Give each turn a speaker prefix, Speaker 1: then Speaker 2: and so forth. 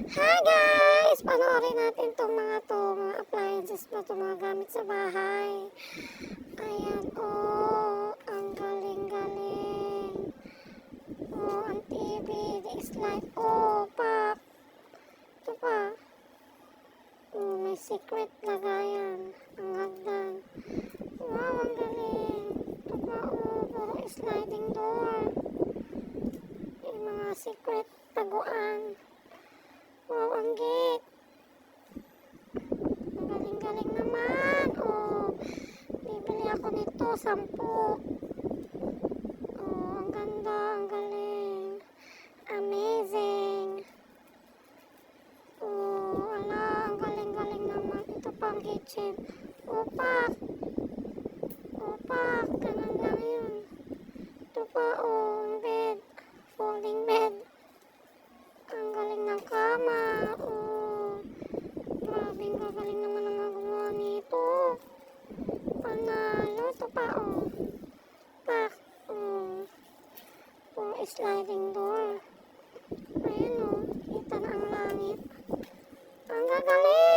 Speaker 1: Hi guys! Panoorin natin itong mga appliances na itong mga gamit sa bahay. Ayan, oh, ang galing-galing. Oh, ang TV, slide, oh, pop. Ito pa. Oh, may secret lagayan. Ang hagdan. Wow, ang galing. Ito pa, oh, puro sliding door. Yung mga secret taguan. Wow, ang gate. Ang galing-galing naman. Oh, bibili ako nito, 10. Oh, ang ganda, ang galing. Amazing. Oh, ala, ang galing-galing naman. Ito pang kitchen. Opak. Opak. Ganun lang yun. Ito pa, oh, ang bed. Folding bed. Ang galing ng kama. Oh, grabe, ang galing naman ang mga gumawa nito. Panalo. Ito pa, oh. Pak. Oh. Oh, sliding door. Ayan, oh. Kita na ang langit. Ang gagaling.